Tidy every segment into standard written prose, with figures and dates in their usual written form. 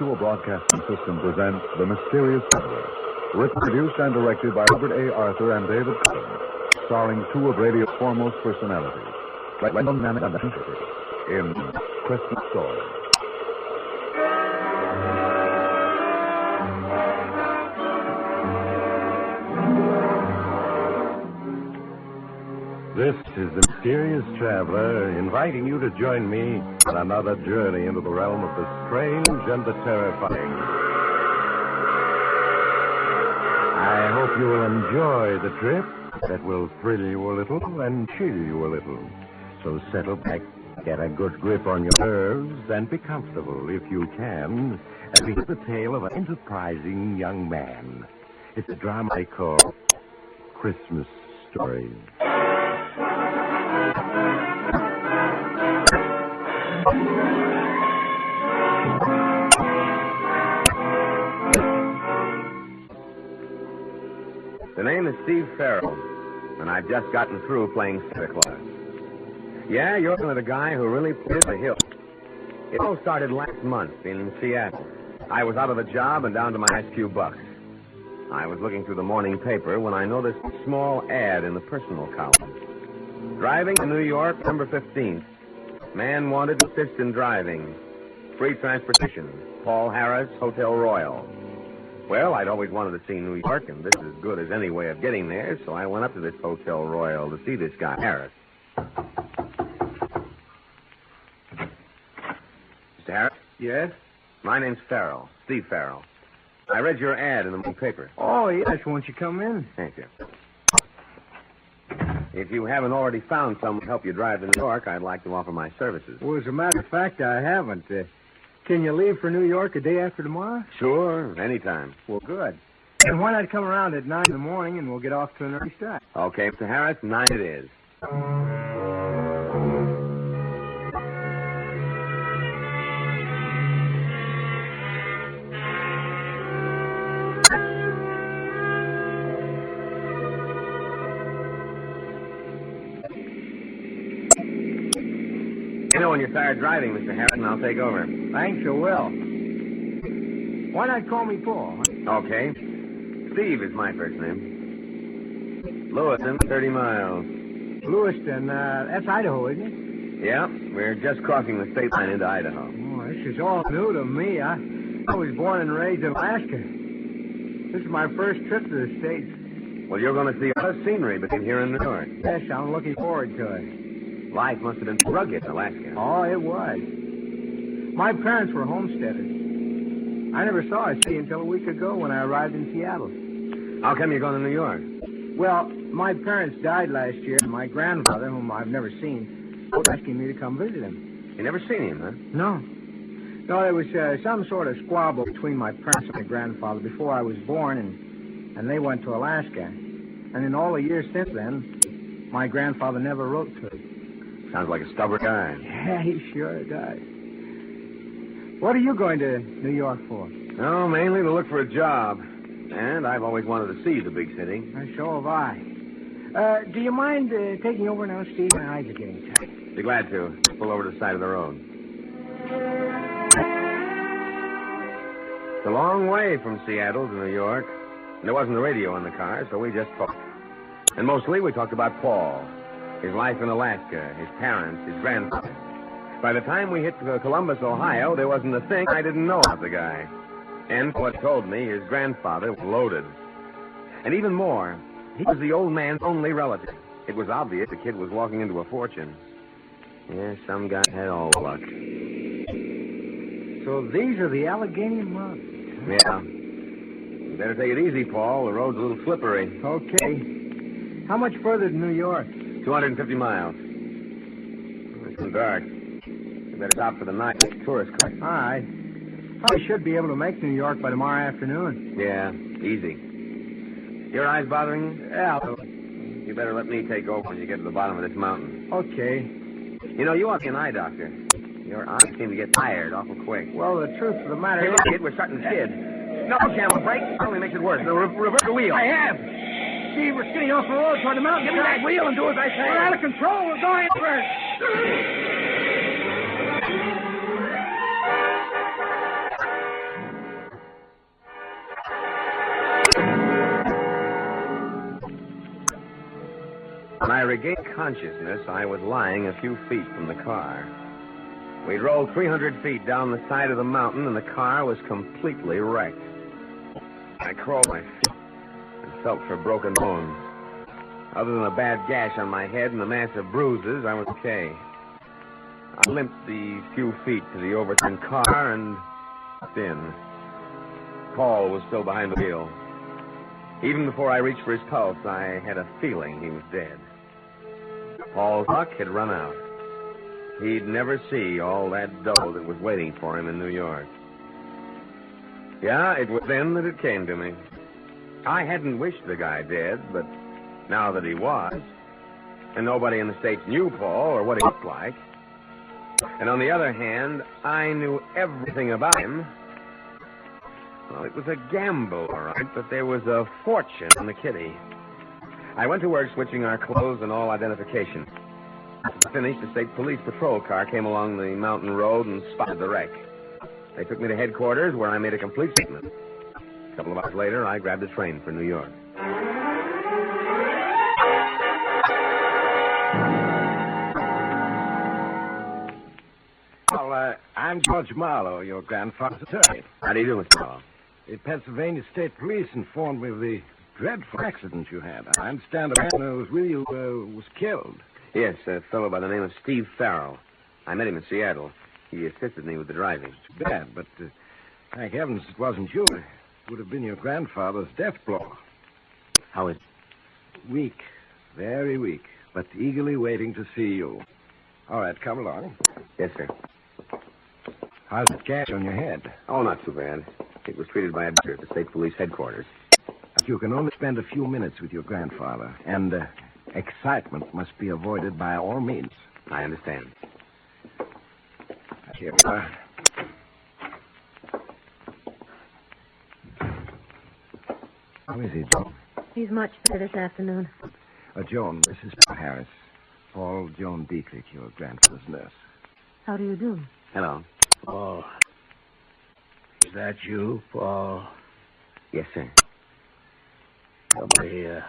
Mutual Broadcasting System presents The Mysterious Traveler. Written, produced, and directed by Robert A. Arthur and David Kogan. Starring two of radio's foremost personalities, Wendell and in Christmas Story. This is the Mysterious Traveler, inviting you to join me on another journey into the realm of the strange and the terrifying. I hope you will enjoy the trip that will thrill you a little and chill you a little. So settle back, get a good grip on your nerves, and be comfortable, if you can, as we hear the tale of an enterprising young man. It's a drama I call Christmas Story. The name is Steve Farrell, and I've just gotten through playing Santa Claus. Yeah, you're looking at a guy who really played the hill. It all started last month in Seattle. I was out of a job and down to my last few bucks. I was looking through the morning paper when I noticed a small ad in the personal column. Driving to New York, November 15th. Man wanted to assist in driving. Free transportation. Paul Harris, Hotel Royal. Well, I'd always wanted to see New York, and this is as good as any way of getting there, so I went up to this Hotel Royal to see this guy, Harris. Mr. Harris? Yes? My name's Farrell, Steve Farrell. I read your ad in the morning paper. Oh, yes. Won't you come in? Thank you. If you haven't already found someone to help you drive to New York, I'd like to offer my services. Well, as a matter of fact, I haven't. Can you leave for New York a day after tomorrow? Sure, anytime. Well, good. And why not come around at 9 in the morning and we'll get off to an early start? Okay, Mr. Harris, 9 it is. You know when you're tired driving, Mr. Harris, and I'll take over. Thanks, I will. Why not call me Paul? Okay. Steve is my first name. Lewiston, 30 miles. Lewiston, that's Idaho, isn't it? Yeah, we're just crossing the state line into Idaho. Oh, this is all new to me. I was born and raised in Alaska. This is my first trip to the States. Well, you're going to see a lot of scenery between here and New York. Yes, I'm looking forward to it. Life must have been rugged in Alaska. Oh, it was. My parents were homesteaders. I never saw a city until a week ago when I arrived in Seattle. How come you're going to New York? Well, my parents died last year, and my grandfather, whom I've never seen, was asking me to come visit him. You never seen him, huh? No. No, there was some sort of squabble between my parents and my grandfather before I was born, and they went to Alaska. And in all the years since then, my grandfather never wrote to him. Sounds like a stubborn guy. Yeah, he sure does. What are you going to New York for? Oh, mainly to look for a job. And I've always wanted to see the big city. So have I. Do you mind taking over now, Steve? My eyes are getting tired. Be glad to. Pull over to the side of the road. It's a long way from Seattle to New York. There wasn't a radio in the car, so we just talked. And mostly we talked about Paul. His life in Alaska, his parents, his grandfather. By the time we hit Columbus, Ohio, there wasn't a thing I didn't know about the guy. And what told me, his grandfather was loaded. And even more, he was the old man's only relative. It was obvious the kid was walking into a fortune. Yeah, some guy had all the luck. So these are the Allegheny Mountains. Yeah. You better take it easy, Paul. The road's a little slippery. Okay. How much further to New York? 250 miles. It's too dark. You better stop for the night. Tourist car. All right. Probably should be able to make New York by tomorrow afternoon. Yeah, easy. Your eyes bothering you? Yeah. You better let me take over when you get to the bottom of this mountain. Okay. You know, you ought to be an eye doctor. Your eyes seem to get tired awful quick. Well, the truth of the matter Hey, is... look, kid, we're starting to skid. No, Jam, brake. Only makes it worse. Now, reverse the wheel. I have. See, we're skidding off the road toward the mountain. Give me that wheel and do as I say. We're out of control. We're going first. When I regained consciousness, I was lying a few feet from the car. We'd rolled 300 feet down the side of the mountain, and the car was completely wrecked. I crawled my feet and felt for broken bones. Other than a bad gash on my head and a mass of bruises, I was okay. I limped the few feet to the overturned car and in. Paul was still behind the wheel. Even before I reached for his pulse, I had a feeling he was dead. Paul's luck had run out. He'd never see all that dough that was waiting for him in New York. Yeah, it was then that it came to me. I hadn't wished the guy dead, but now that he was, and nobody in the States knew Paul or what he looked like, and on the other hand, I knew everything about him. Well, it was a gamble, all right, but there was a fortune in the kitty. I went to work switching our clothes and all identification. After I finished, the state police patrol car came along the mountain road and spotted the wreck. They took me to headquarters, where I made a complete statement. A couple of hours later, I grabbed a train for New York. Well, I'm George Marlowe, your grandfather's attorney. How do you do, Mr. Marlowe? The Pennsylvania State Police informed me of the dreadful accident you had. I understand a man who was with you was killed. Yes, a fellow by the name of Steve Farrell. I met him in Seattle. He assisted me with the driving. Too bad, but thank heavens it wasn't you. It would have been your grandfather's death blow. How is it? Weak, very weak, but eagerly waiting to see you. All right, come along. Yes, sir. How's the gash on your head? Oh, not too bad. It was treated by a doctor at the state police headquarters. You can only spend a few minutes with your grandfather, and excitement must be avoided by all means. I understand. Here we are. How is he, Joan? He's much better this afternoon. Joan, this is Paul Harris. Paul Joan Dietrich, your grandfather's nurse. How do you do? Hello. Paul. Is that you, Paul? Yes, sir. Come here.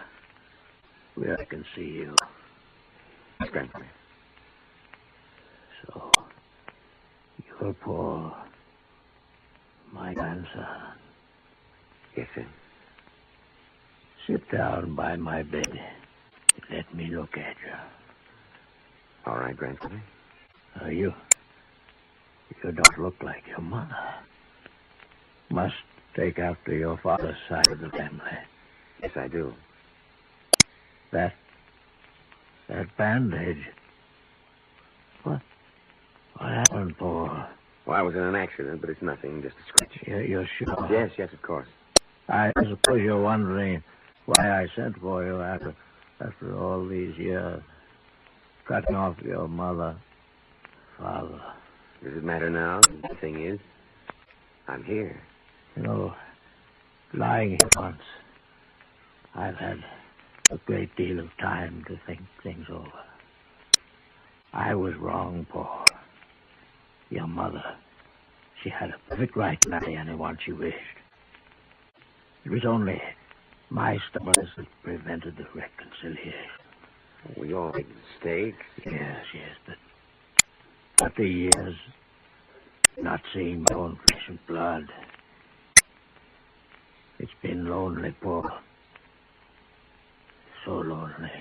Where I can see you. Yes, grandfather. So, you're Paul. My grandson. Yes, sir. Sit down by my bed and let me look at you. All right, grandfather. You don't look like your mother. Must take after your father's side of the family. Yes, I do. That bandage. What happened, Paul? Well, I was in an accident, but it's nothing, just a scratch. You're sure? Yes, of course. I suppose you're wondering why I sent for you after all these years. Cutting off your mother, father. Does it matter now? The thing is, I'm here. You know, lying here once, I've had a great deal of time to think things over. I was wrong, Paul. Your mother, she had a perfect right to marry anyone she wished. It was only my stubbornness that prevented the reconciliation. We all make mistakes. Yes, but the years, not seeing my own flesh and blood, it's been lonely, Paul. So lonely.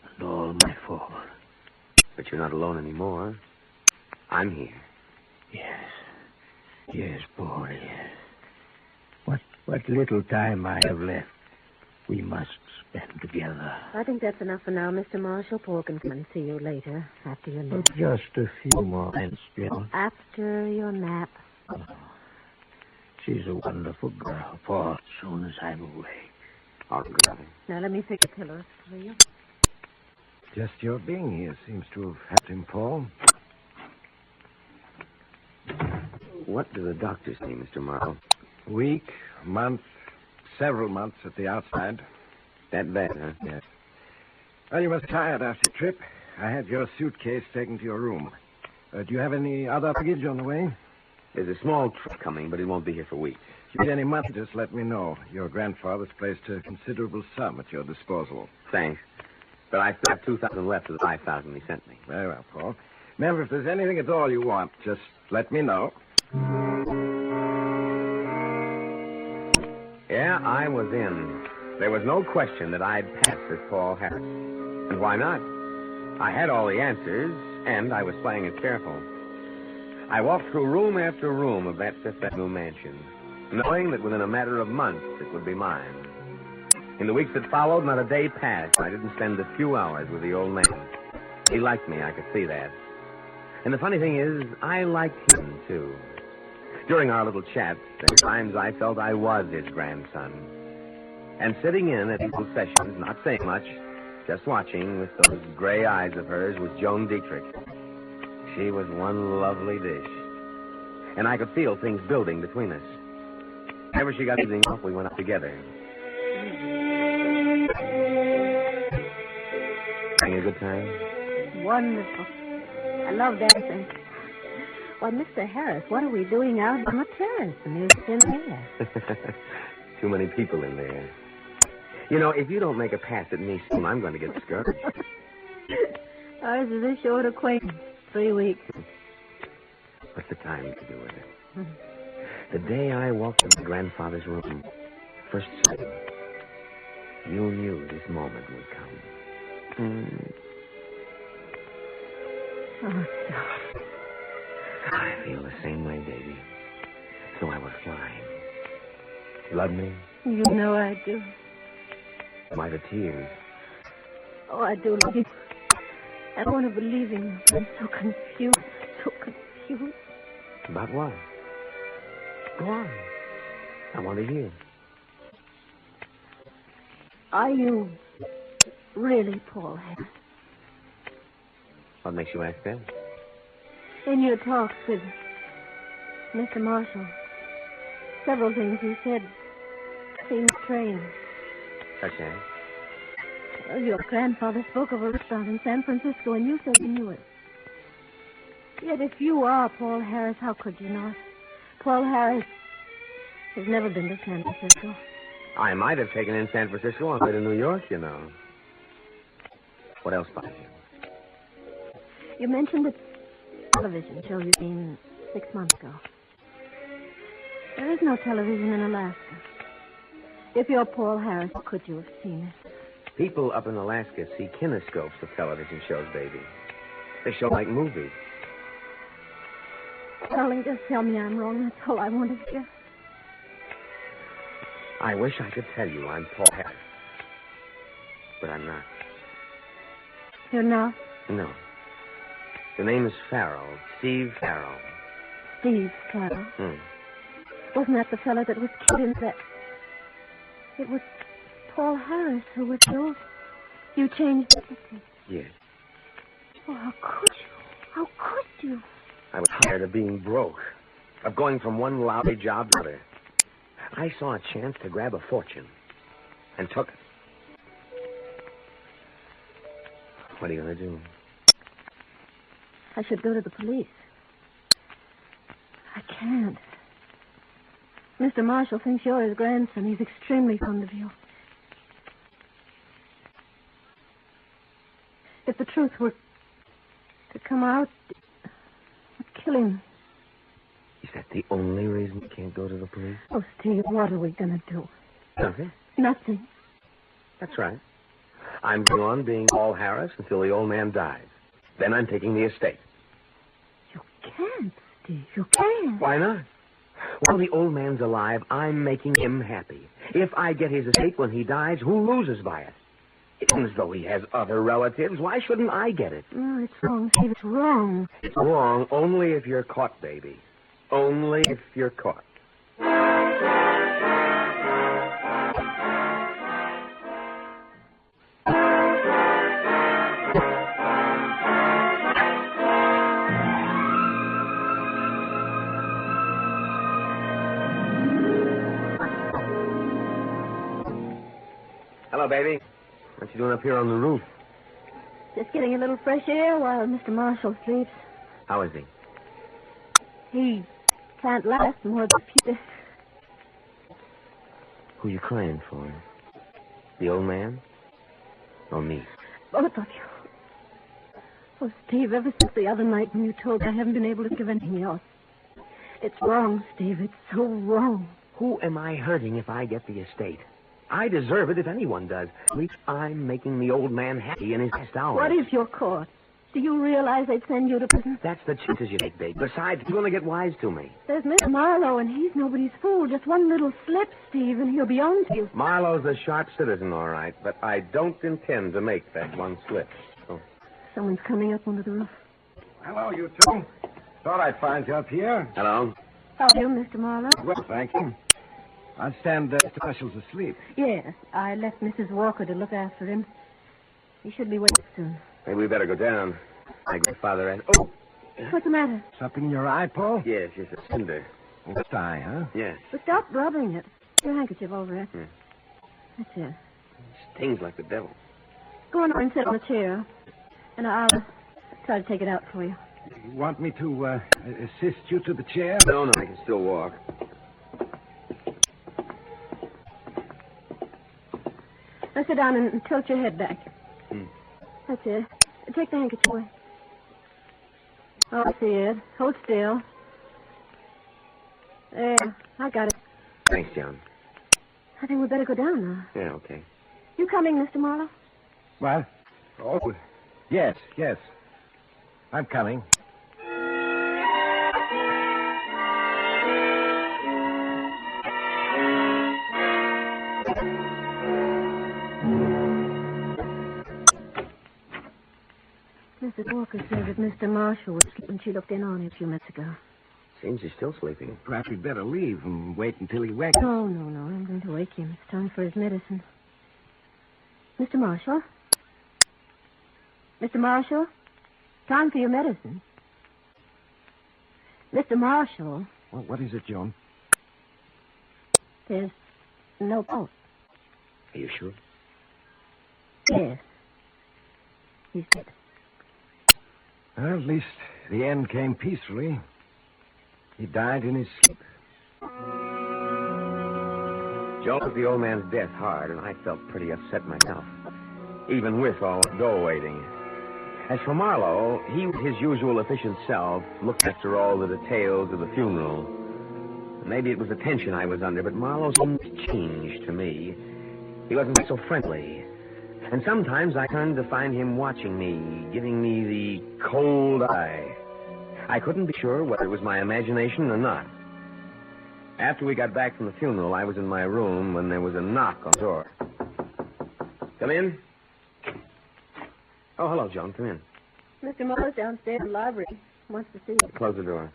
And all my fault. But you're not alone anymore. I'm here. Yes, Paul, yes. What little time I have left, we must spend together. I think that's enough for now, Mr. Marshall. Paul can come and see you later, after your nap. Just a few more minutes, Joan. After your nap. Oh, she's a wonderful girl, Paul, as soon as I'm awake. All right, brother. Now, let me fix the pillows for you. Just your being here seems to have helped him, Paul. What do the doctors say, Mr. Marlowe? Week, month, several months at the outside. That bad, huh? Yes. Well, you must be tired after your trip. I had your suitcase taken to your room. Do you have any other luggage on the way? There's a small truck coming, but it won't be here for weeks. If you need any money, just let me know. Your grandfather's placed a considerable sum at your disposal. Thanks. But I still have 2,000 left of the 5,000 he sent me. Very well, Paul. Remember, if there's anything at all you want, just let me know. Yeah, I was in. There was no question that I'd pass as Paul Harris. And why not? I had all the answers, and I was playing it careful. I walked through room after room of that Fifth Avenue mansion, knowing that within a matter of months it would be mine. In the weeks that followed, not a day passed. I didn't spend a few hours with the old man. He liked me, I could see that. And the funny thing is, I liked him, too. During our little chats, there were times I felt I was his grandson. And sitting in at equal sessions, not saying much, just watching with those gray eyes of hers, was Joan Dietrich. She was one lovely dish. And I could feel things building between us. Whenever she got evening off, we went up together. Having a good time? Wonderful. I love dancing. Why, Mr. Harris, what are we doing out on the terrace? The music's in there. Too many people in there. You know, if you don't make a pass at me soon, I'm going to get discouraged. Ours is a short acquaintance. 3 weeks. What's the time to do with it? The day I walked into grandfather's room, first sight, you knew this moment would come. Oh, darling. I feel the same way, baby. So I was flying. Love me? You know I do. Why the tears? Oh, I do love you. I don't want to believe in you. I'm so confused. About what? Go on. I want to hear. Are you really Paul Harris? What makes you ask that? In your talks with Mr. Marshall, several things you said seemed strange. Such as? Well, your grandfather spoke of a restaurant in San Francisco, and you said you knew it. Yet if you are Paul Harris, how could you not? Paul Harris has never been to San Francisco. I might have taken in San Francisco on the way to New York, you know. What else about you? You mentioned the television show you seen 6 months ago. There is no television in Alaska. If you're Paul Harris, how could you have seen it? People up in Alaska see kinescopes of television shows, baby. They show like movies. Darling, just tell me I'm wrong. That's all I want to hear. I wish I could tell you I'm Paul Harris. But I'm not. You're not? No. The name is Farrell. Steve Farrell. Steve Farrell? Wasn't that the fellow that was killed in that... It was Paul Harris who was killed. You changed the ticket. Yes. Oh, how could you? How could you? I was tired of being broke. Of going from one lousy job to another. I saw a chance to grab a fortune. And took it. What are you going to do? I should go to the police. I can't. Mr. Marshall thinks you're his grandson. He's extremely fond of you. If the truth were to come out, I'd kill him. Is that the only reason you can't go to the police? Oh, Steve, what are we going to do? Nothing. Nothing. That's right. I'm going on being Paul Harris until the old man dies. Then I'm taking the estate. You can't, Steve. You can't. Why not? While the old man's alive, I'm making him happy. If I get his estate when he dies, who loses by it? It isn't as though he has other relatives. Why shouldn't I get it? No, it's wrong, Steve. It's wrong. It's wrong only if you're caught, baby. Only if you're caught. Hello, baby. What you doing up here on the roof? Just getting a little fresh air while Mr. Marshall sleeps. How is he? He can't last more than a few days. Who you crying for? The old man? Or me? Both of you. Oh, Steve, ever since the other night when you told me I haven't been able to give anything else. It's wrong, Steve. It's so wrong. Who am I hurting if I get the estate? I deserve it if anyone does. At least I'm making the old man happy in his last hour. What if you're caught? Do you realize they'd send you to prison? That's the chances you take, babe. Besides, you're going to get wise to me. There's Mr. Marlowe, and he's nobody's fool. Just one little slip, Steve, and he'll be on to you. Marlowe's a sharp citizen, all right, but I don't intend to make that one slip. Oh. Someone's coming up onto the roof. Hello, you two. Thought I'd find you up here. Hello? How are you, Mr. Marlowe? Well, thank you. I understand Mr. Marshall's asleep. Yes, I left Mrs. Walker to look after him. He should be waking soon. Maybe we better go down. My grandfather and... Oh! What's the matter? Something in your eye, Paul? Yes, it's a cinder. Left eye, huh? Yes. But stop rubbing it. Put your handkerchief over it. That's it. Stings like the devil. Go on over and sit on a chair. And I'll try to take it out for you. You want me to assist you to the chair? No, I can still walk. Now sit down and tilt your head back. That's it. Take the handkerchief away. Oh, I see it. Hold still. There. I got it. Thanks, John. I think we'd better go down now. Yeah, okay. You coming, Mr. Marlowe? What? Oh, yes. I'm coming. Mrs. Walker said that Mr. Marshall was asleep when she looked in on him a few minutes ago. Seems he's still sleeping. Perhaps we'd better leave and wait until he wakes. No. I'm going to wake him. It's time for his medicine. Mr. Marshall? Mr. Marshall? Time for your medicine. Mr. Marshall? Well, what is it, Joan? There's no pulse. Are you sure? Yes. He's dead. Well, at least the end came peacefully. He died in his sleep. Joe took the old man's death hard, and I felt pretty upset myself, even with all the dough waiting. As for Marlowe, he was his usual efficient self, looked after all the details of the funeral. Maybe it was the tension I was under, but Marlowe seemed changed to me. He wasn't so friendly. And sometimes I turned to find him watching me, giving me the cold eye. I couldn't be sure whether it was my imagination or not. After we got back from the funeral, I was in my room when there was a knock on the door. Come in. Oh, hello, John. Come in. Mr. Muller's downstairs in the library. Wants to see you. Close the door.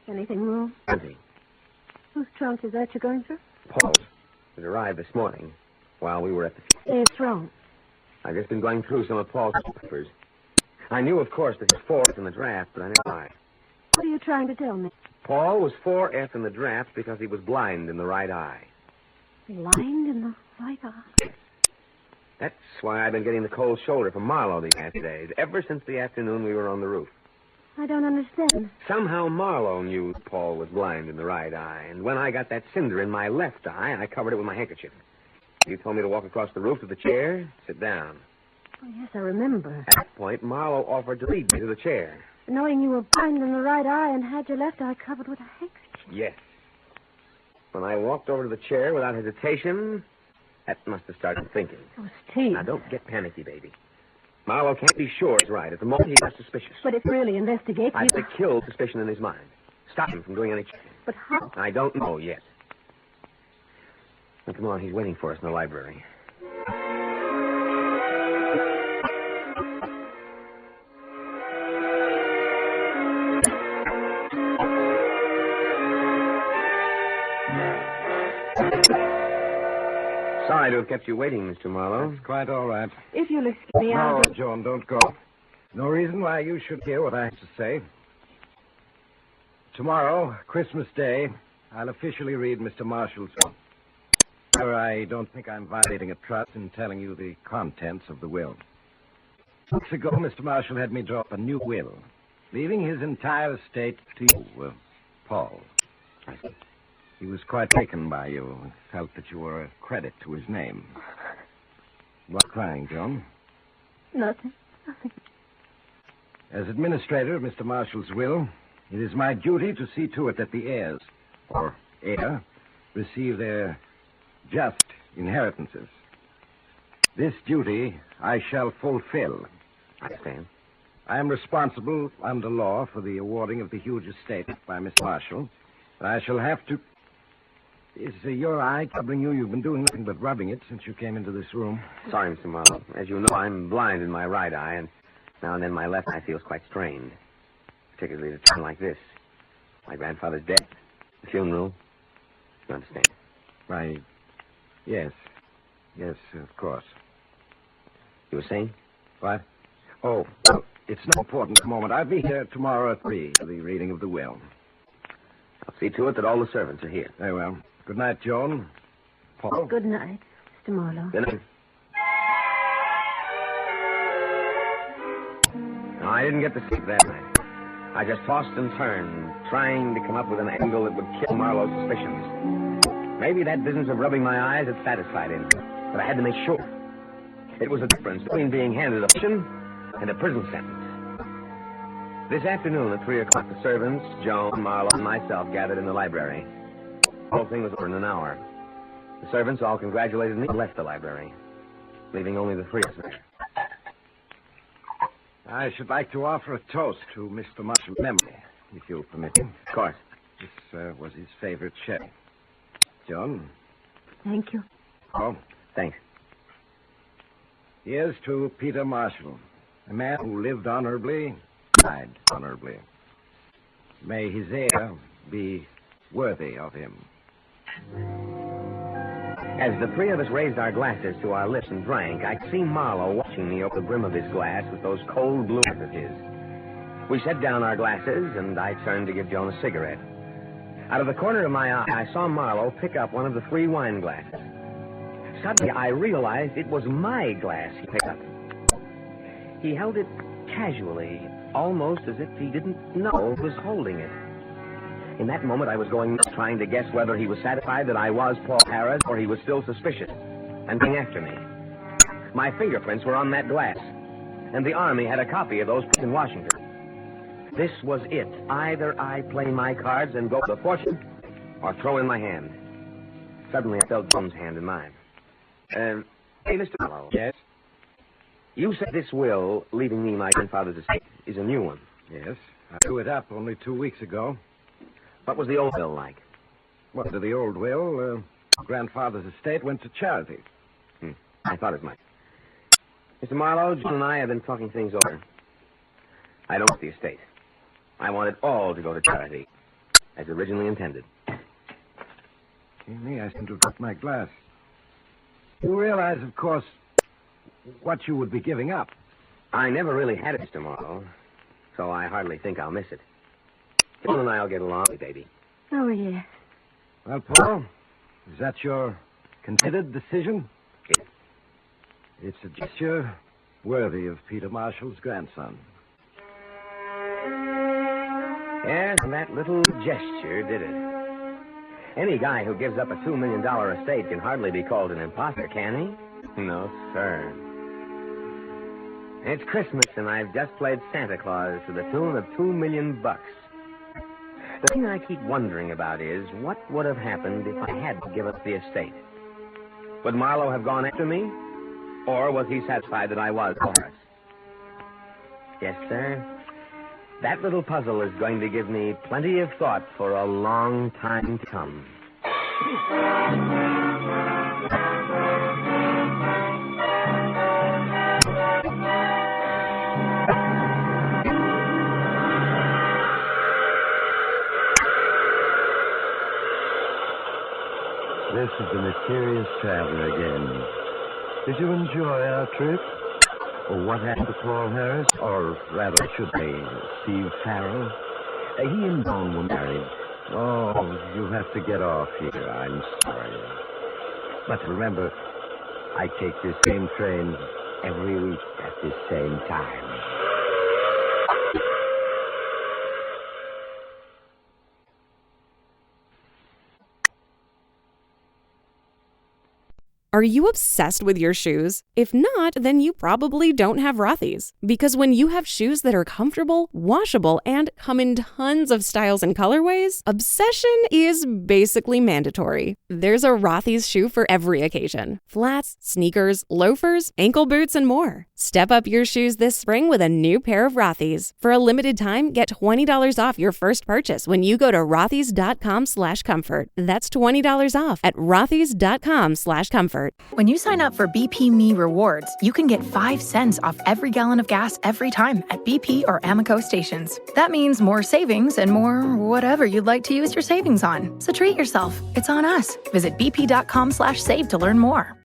Anything wrong? Empty. Whose trunk is that you're going through? Paul's. It arrived this morning while we were at the... It's wrong. I've just been going through some of Paul's papers. I knew, of course, that he was 4th in the draft, but I knew why. What are you trying to tell me? Paul was 4F in the draft because he was blind in the right eye. Blind in the right eye? That's why I've been getting the cold shoulder from Marlowe these past days, ever since the afternoon we were on the roof. I don't understand. Somehow Marlowe knew Paul was blind in the right eye, and when I got that cinder in my left eye, I covered it with my handkerchief. You told me to walk across the roof to the chair, sit down. Oh, yes, I remember. At that point, Marlowe offered to lead me to the chair. Knowing you were blind in the right eye and had your left eye covered with a handkerchief. Yes. When I walked over to the chair without hesitation, that must have started thinking. Oh, Steve. Now, don't get panicky, baby. Marlowe can't be sure it's right. At the moment, he got suspicious. But if really investigating... I've killed suspicion in his mind. Stop him from doing any checking. But how? I don't know yet. Now, come on, he's waiting for us in the library. Sorry to have kept you waiting, Mr. Marlowe. That's quite all right. If you'll excuse me, No, I'll... Joan, don't go. No reason why you should hear what I have to say. Tomorrow, Christmas Day, I'll officially read Mr. Marshall's will. However, I don't think I'm violating a trust in telling you the contents of the will. Weeks ago, Mr. Marshall had me draw up a new will, leaving his entire estate to you, Paul. He was quite taken by you and felt that you were a credit to his name. What's crying, John? Nothing. As administrator of Mr. Marshall's will, it is my duty to see to it that the heirs, or heir, receive their just inheritances. This duty I shall fulfill. I understand. I am responsible under law for the awarding of the huge estate by Miss Marshall. And I shall have to... Is your eye troubling you? You've been doing nothing but rubbing it since you came into this room. Sorry, Mr. Marlowe. As you know, I'm blind in my right eye, and now and then my left eye feels quite strained. Particularly at a time like this. My grandfather's death, the funeral. You understand? Why, yes. Yes, of course. You were saying? What? Oh, well, it's not important at the moment. I'll be here tomorrow at 3 for the reading of the will. I'll see to it that all the servants are here. Very well. Good night, Joan. Paul? Good night, Mr. Marlowe. Good night. No, I didn't get to sleep that night. I just tossed and turned, trying to come up with an angle that would kill Marlowe's suspicions. Maybe that business of rubbing my eyes had satisfied him, but I had to make sure. It was a difference between being handed a pension and a prison sentence. This afternoon at 3 o'clock, the servants, Joan, Marlowe, and myself gathered in the library. The whole thing was over in an hour. The servants all congratulated me and left the library, leaving only the three of us there. I should like to offer a toast to Mr. Marshall's memory, if you'll permit me. Of course. This was his favorite sherry. John? Thank you. Oh, Thanks. here's to Peter Marshall, a man who lived honorably, died honorably. May his heir be worthy of him. As the three of us raised our glasses to our lips and drank, I could see Marlowe watching me over the brim of his glass with those cold blue eyes of his. We set down our glasses, and I turned to give Joan a cigarette. Out of the corner of my eye, I saw Marlowe pick up one of the 3 wine glasses. Suddenly, I realized it was my glass he picked up. He held it casually, almost as if he didn't know who was holding it. In that moment, I was going nuts, trying to guess whether he was satisfied that I was Paul Harris or he was still suspicious and coming after me. My fingerprints were on that glass, and the Army had a copy of those prints in Washington. This was it. Either I play my cards and go for the fortune, or throw in my hand. Suddenly, I felt John's hand in mine. Hey, Mr. Marlowe. Yes? You said this will, leaving me my grandfather's estate, is a new one. Yes. I drew it up only 2 weeks ago. What was the old will like? Well, to the old will, grandfather's estate went to charity. I thought as much. Mr. Marlowe, John and I have been talking things over. I don't want the estate. I want it all to go to charity, as originally intended. Me, I seem to have dropped my glass. You realize, of course, what you would be giving up. I never really had it, Mr. Marlowe, so I hardly think I'll miss it. John and I'll get along, baby. Oh, yes. Well, Paul, is that your considered decision? Yes. It's a gesture worthy of Peter Marshall's grandson. Yes, and that little gesture did it. Any guy who gives up a $2 million estate can hardly be called an imposter, can he? No, sir. It's Christmas, and I've just played Santa Claus to the tune of $2 million. The thing I keep wondering about is, what would have happened if I had to give up the estate? Would Marlowe have gone after me? Or was he satisfied that I was Horace? Yes, sir. That little puzzle is going to give me plenty of thought for a long time to come. This is the mysterious traveler again. Did you enjoy our trip? Or what happened to Paul Harris? Or rather, should say, Steve Farrell? He and Dawn were married. Oh, you have to get off here. I'm sorry. But remember, I take this same train every week at this same time. Are you obsessed with your shoes? If not, then you probably don't have Rothy's. Because when you have shoes that are comfortable, washable, and come in tons of styles and colorways, obsession is basically mandatory. There's a Rothy's shoe for every occasion. Flats, sneakers, loafers, ankle boots, and more. Step up your shoes this spring with a new pair of Rothy's. For a limited time, get $20 off your first purchase when you go to rothys.com/comfort. That's $20 off at rothys.com/comfort. When you sign up for BP Me Rewards, you can get 5 cents off every gallon of gas every time at BP or Amoco stations. That means more savings and more whatever you'd like to use your savings on. So treat yourself. It's on us. Visit bp.com/save to learn more.